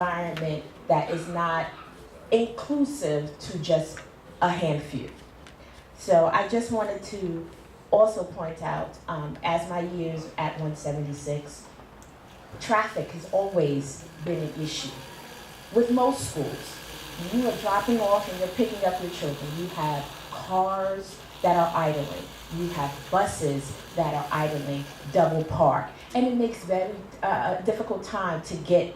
environment that is not inclusive to just a handful. So I just wanted to also point out, as my years at 176, traffic has always been an issue. With most schools, you are dropping off and you're picking up your children. You have cars that are idling. You have buses that are idling, double park. And it makes very difficult time to get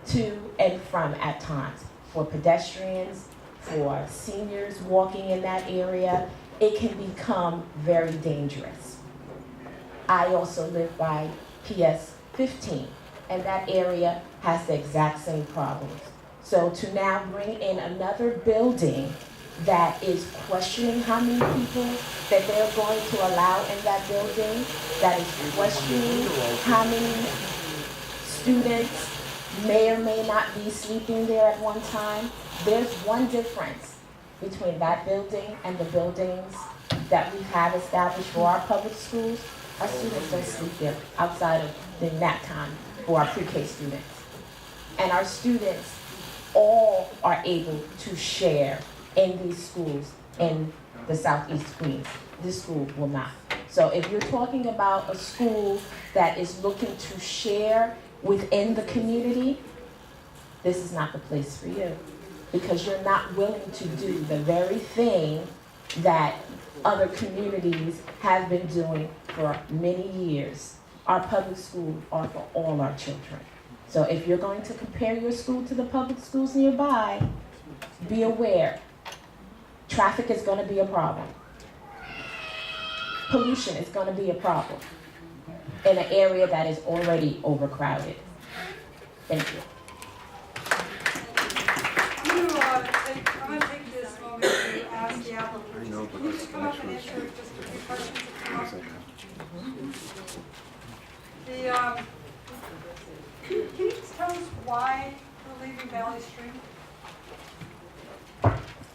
to and from at times. For pedestrians, for seniors walking in that area, it can become very dangerous. I also live by PS 15, and that area has the exact same problems. So to now bring in another building that is questioning how many people that they're going to allow in that building, that is questioning how many students may or may not be sleeping there at one time. There's one difference between that building and the buildings that we have established for our public schools. Our students don't sleep there outside of the nap time for our pre-K students. And our students all are able to share in these schools in the Southeast Queens. This school will not. So if you're talking about a school that is looking to share within the community, this is not the place for you, because you're not willing to do the very thing that other communities have been doing for many years. Our public schools are for all our children. So if you're going to compare your school to the public schools nearby, be aware, traffic is going to be a problem. Pollution is going to be a problem in an area that is already overcrowded. Thank you. I'm going to take this moment to ask the applicant. Can you just come up and answer just a few questions that come up? Can you just tell us why we're leaving Valley Stream?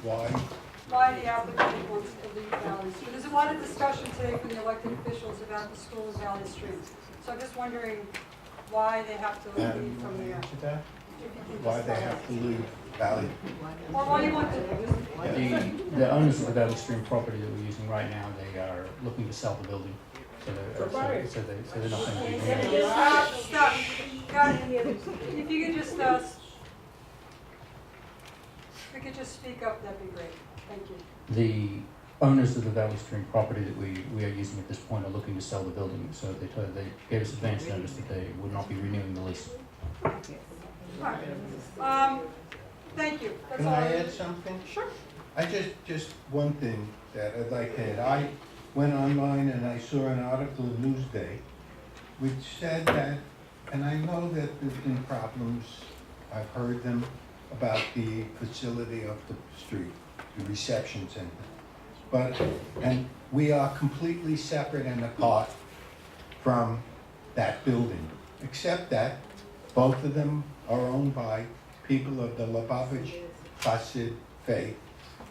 Why? Why the applicant wants to leave Valley Stream? There's a lot of discussion today from the elected officials about the school of Valley Stream. So I'm just wondering why they have to leave from there. Why they have to leave Valley? Or why you want to? The owners of the Valley Stream property that we're using right now, they are looking to sell the building. So they're not going to be renewing. Stop. If you could just, we could just speak up, that'd be great. Thank you. The owners of the Valley Stream property that we are using at this point are looking to sell the building. So they gave us advance notice that they would not be renewing the lease. All right. Thank you. That's Can all I add something? Sure. I just one thing that I'd like to add. I went online and I saw an article in Newsday which said that, and I know that there's been problems, I've heard them, about the facility of the street, the reception center. And we are completely separate and apart from that building, except that both of them are owned by people of the Lubavitch Hasid faith,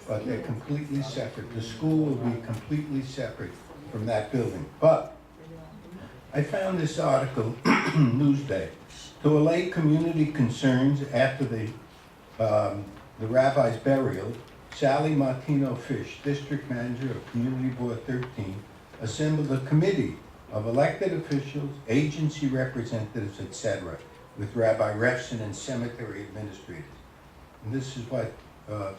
but they're completely separate. The school will be completely separate from that building. But I found this article, Newsday, to allay community concerns after the rabbi's burial. Sally Martino-Fish, district manager of Community Board 13, assembled a committee of elected officials, agency representatives, etc., with Rabbi Refson and cemetery administrators. And this is what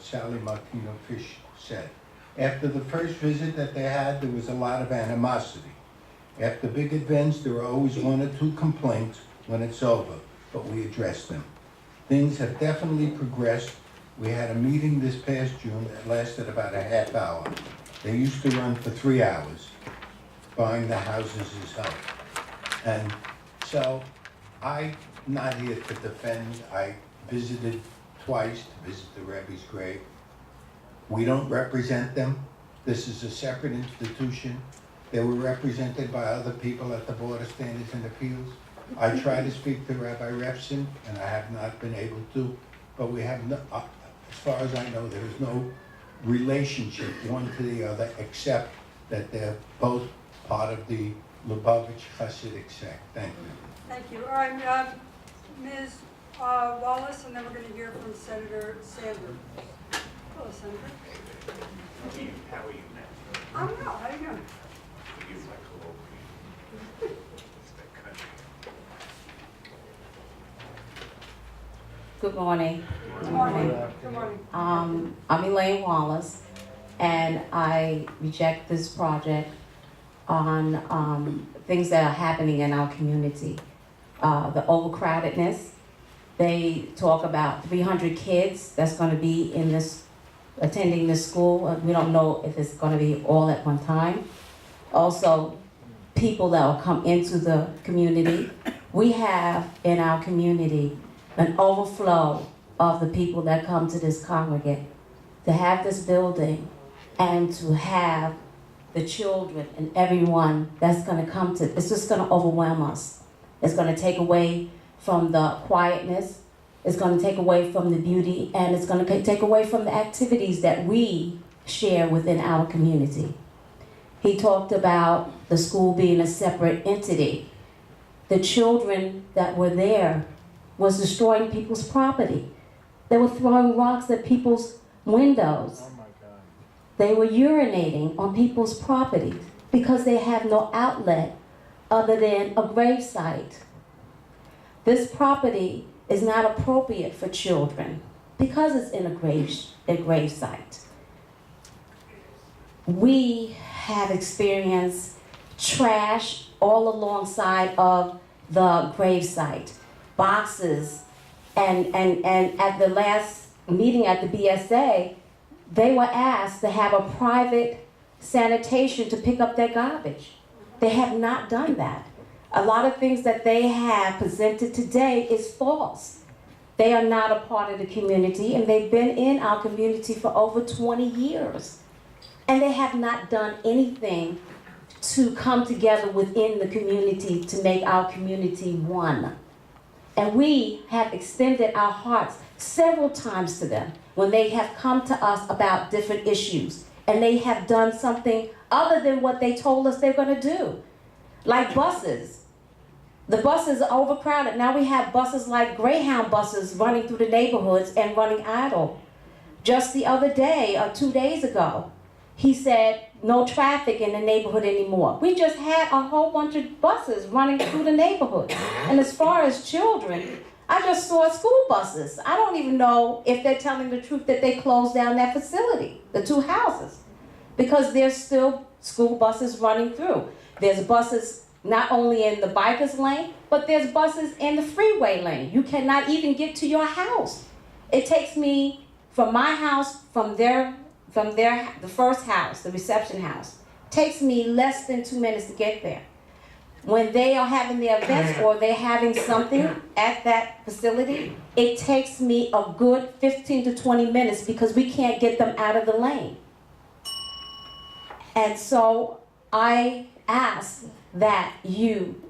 Sally Martino-Fish said. After the first visit that they had, there was a lot of animosity. After big events, there are always one or two complaints when it's over, but we address them. Things have definitely progressed. We had a meeting this past June that lasted about a half hour. They used to run for 3 hours. Buying the houses is help. And so I'm not here to defend. I visited twice to visit the Rebbe's grave. We don't represent them. This is a separate institution. They were represented by other people at the Board of Standards and Appeals. I tried to speak to Rabbi Refson, and I have not been able to, but we have no, as far as I know, there is no relationship one to the other, except that they're both part of the Lubavitch Hasidic sect. Thank you. Thank you. All right, Ms. Wallace, and then we're going to hear from Senator Sanders. Hello, Senator. How are you, man? I'm well. How are you doing? You like colloquial. It's that country. Good morning. Good morning. Good morning. I'm Elaine Wallace, and I reject this project on things that are happening in our community. The overcrowdedness. They talk about 300 kids that's going to be in this, attending this school. We don't know if it's going to be all at one time. Also, people that will come into the community. We have in our community an overflow of the people that come to this congregate. To have this building and to have the children and everyone that's going to come to, it's just going to overwhelm us. It's going to take away from the quietness, it's going to take away from the beauty, and it's going to take away from the activities that we share within our community. He talked about the school being a separate entity. The children that were there was destroying people's property. They were throwing rocks at people's windows. Oh my God. They were urinating on people's property because they have no outlet other than a gravesite. This property is not appropriate for children because it's in a gravesite. We have experienced trash all alongside of the gravesite, boxes, and at the last meeting at the BSA, they were asked to have a private sanitation to pick up their garbage. They have not done that. A lot of things that they have presented today is false. They are not a part of the community, and they've been in our community for over 20 years. And they have not done anything to come together within the community to make our community one. And we have extended our hearts several times to them when they have come to us about different issues, and they have done something other than what they told us they're going to do. Like buses. The buses are overcrowded. Now we have buses like Greyhound buses running through the neighborhoods and running idle. Just the other day, or 2 days ago, he said no traffic in the neighborhood anymore. We just had a whole bunch of buses running through the neighborhood. And as far as children, I just saw school buses. I don't even know if they're telling the truth that they closed down that facility, the two houses, because there's still school buses running through. There's buses not only in the bikers lane, but there's buses in the freeway lane. You cannot even get to your house. It takes me from my house, the first house, the reception house, takes me less than 2 minutes to get there. When they are having their events or they're having something at that facility, it takes me a good 15 to 20 minutes because we can't get them out of the lane. And so I ask that you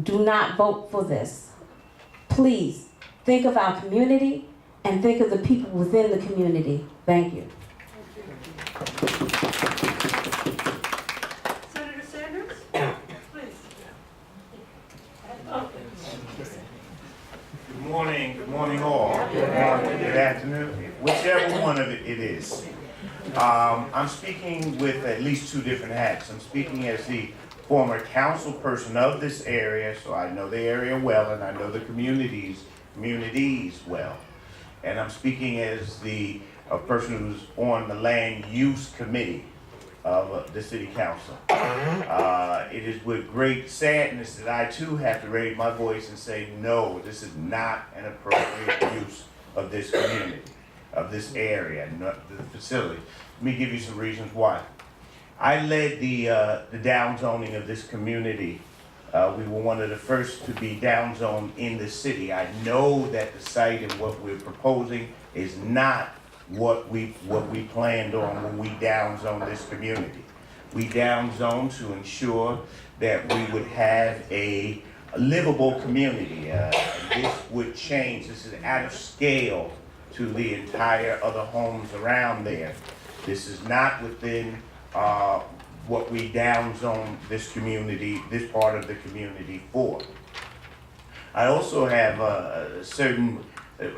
do not vote for this. Please think of our community and think of the people within the community. Thank you. Senator Sanders, please. Good morning all. Good afternoon, whichever one of it is. I'm speaking with at least two different hats. I'm speaking as the former council person of this area, so I know the area well and I know the communities well. And I'm speaking as the person who's on the land use committee of the city council. It is with great sadness that I too have to raise my voice and say, no, this is not an appropriate use of this community, of this area, not the facility. Let me give you some reasons why. I led the downzoning of this community. We were one of the first to be downzoned in the city. I know that the site and what we're proposing is not what we planned on when we downzoned this community. We downzoned to ensure that we would have a livable community. This would change. This is out of scale to the entire other homes around there. This is not within what we downzone this community, this part of the community for. I also have a certain,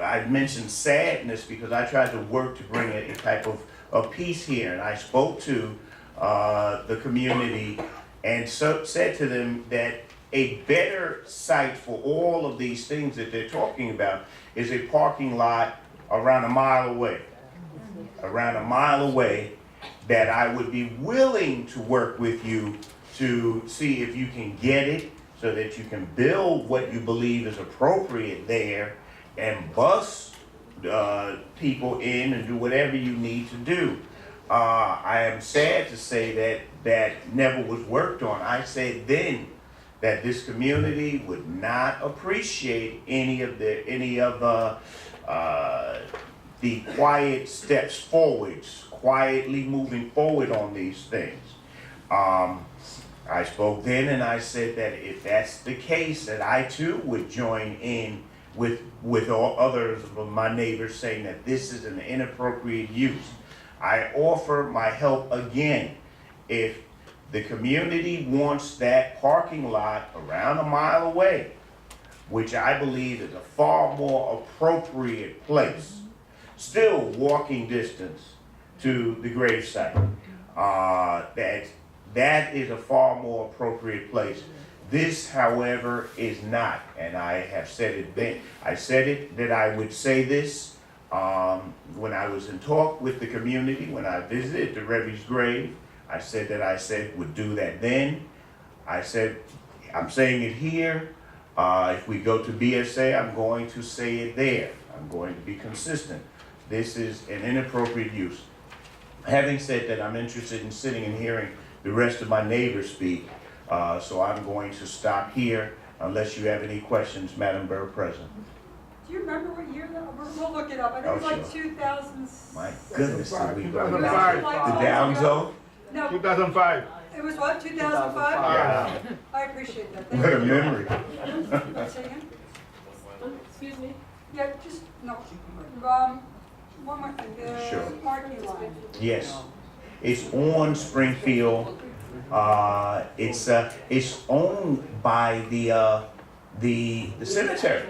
I mentioned sadness because I tried to work to bring a type of peace here. And I spoke to the community and said to them that a better site for all of these things that they're talking about is a parking lot around a mile away. Around a mile away, that I would be willing to work with you to see if you can get it so that you can build what you believe is appropriate there and bus people in and do whatever you need to do. I am sad to say that never was worked on. I said then that this community would not appreciate any of the quiet steps forwards, quietly moving forward on these things. I spoke then and I said that if that's the case, that I too would join in with all others of my neighbors saying that this is an inappropriate use. I offer my help again. If the community wants that parking lot around a mile away, which I believe is a far more appropriate place, still walking distance to the gravesite, that is a far more appropriate place. This, however, is not, and I have said it then. I said it that I would say this when I was in talk with the community, when I visited the Revy's grave. I said would do that then. I said, I'm saying it here. If we go to BSA, I'm going to say it there. I'm going to be consistent. This is an inappropriate use. Having said that, I'm interested in sitting and hearing the rest of my neighbors speak. So I'm going to stop here unless you have any questions, Madam Borough President. Do you remember what year that, we'll look it up, I think it was like Sure. 2000. My goodness, did we go to 2005. the down zone? No, 2005. it was what, 2005? Yeah. I appreciate that, thank What a you. memory. Say again? Excuse me? Yeah, just, no, one more thing, Sure. the parking lot. Yes, it's on Springfield. It's owned by the cemetery,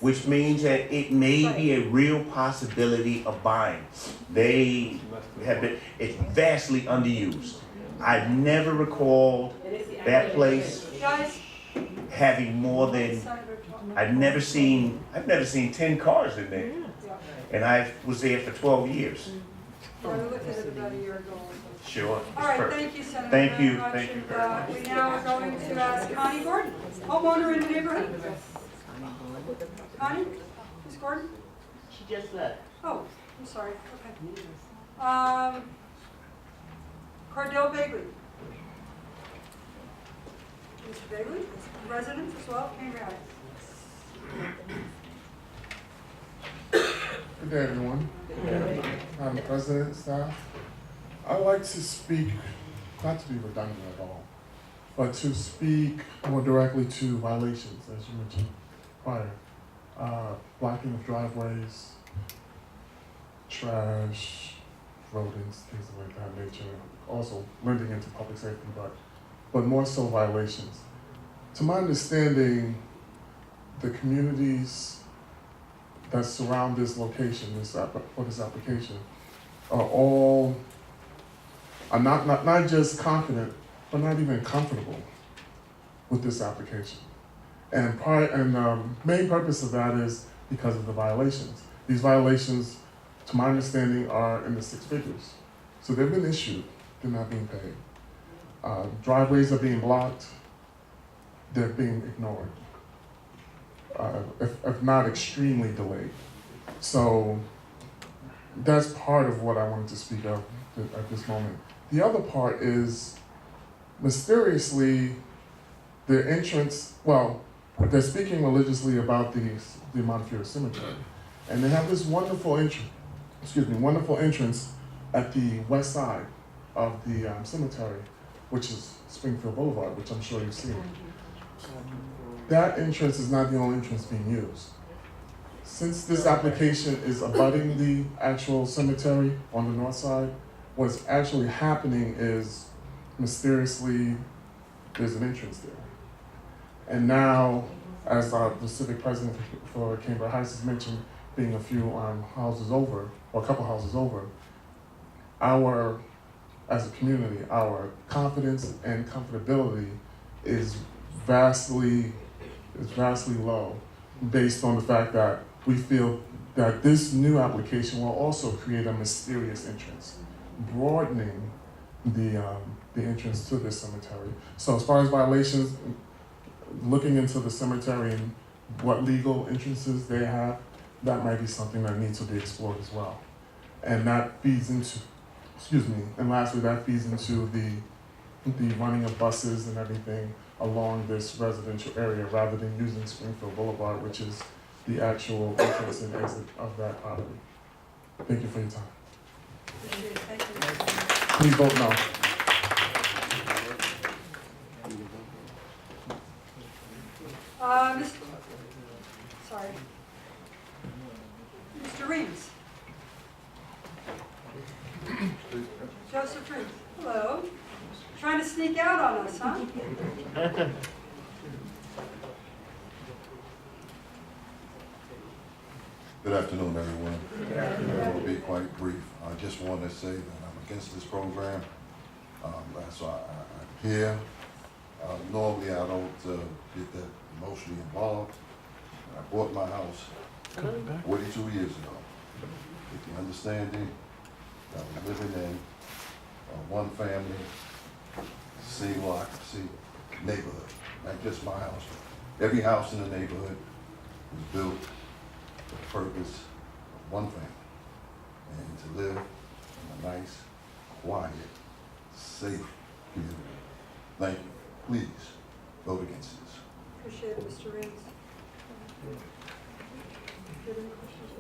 which means that it may be a real possibility of buying. They have been, it's vastly underused. I've never recalled that place Guys, having more than, Senator Tom. I've never seen 10 cars in there. And I was there for 12 years. Yeah, we looked at it about a year ago. Sure. It's All right, perfect. thank you, Senator. Thank very you. much. Thank you And, very much. We now are going to ask Connie Gordon, homeowner in the neighborhood. Connie, Ms. Gordon? She just left. Oh, I'm sorry, okay. Cordell Bagley. Mr. Bagley, resident as well, came right. Good day, everyone. I'm President, staff. I'd like to speak, not to be redundant at all, but to speak more directly to violations, as you mentioned prior. Blocking of driveways, trash, rodents, things of like that nature. Also blending into public safety, but more so violations. To my understanding, the communities that surround this location, this application, are not just confident, but not even comfortable with this application. And main purpose of that is because of the violations. These violations, to my understanding, are in the 6 figures. So they've been issued, they're not being paid. Driveways are being blocked, they're being ignored. If not extremely delayed. So that's part of what I wanted to speak of at this moment. The other part is, mysteriously, their entrance, well, they're speaking religiously about the Montefiore Cemetery. And they have this wonderful entrance at the west side of the cemetery, which is Springfield Boulevard, which I'm sure you've seen. That entrance is not the only entrance being used. Since this application is abutting the actual cemetery on the north side, what's actually happening is mysteriously there's an entrance there. And now, as the civic president for Cambridge Heights has mentioned, being a few houses over, or a couple houses over, as a community, our confidence and comfortability is vastly low, based on the fact that we feel that this new application will also create a mysterious entrance, broadening the entrance to this cemetery. So as far as violations, looking into the cemetery and what legal entrances they have, that might be something that needs to be explored as well. And that feeds into, and lastly, that feeds into the running of buses and everything along this residential area rather than using Springfield Boulevard, which is the actual entrance and exit of that property. Thank you for your time. Appreciate it. Thank you. Please vote no. Mr. Reeves. Joseph Reeves. Hello. Trying to sneak out on us, huh? Good afternoon, everyone. I will be quite brief. I just want to say that I'm against this program. So I'm here. Normally, I don't get that emotionally involved. I bought my house 42 years ago with the understanding that I was living in one family, single occupancy neighborhood. Not just my house. Every house in the neighborhood was built for the purpose of one family and to live in a nice, quiet, safe community. Thank you. Please vote against this. Appreciate it, Mr. Reeves. Any questions?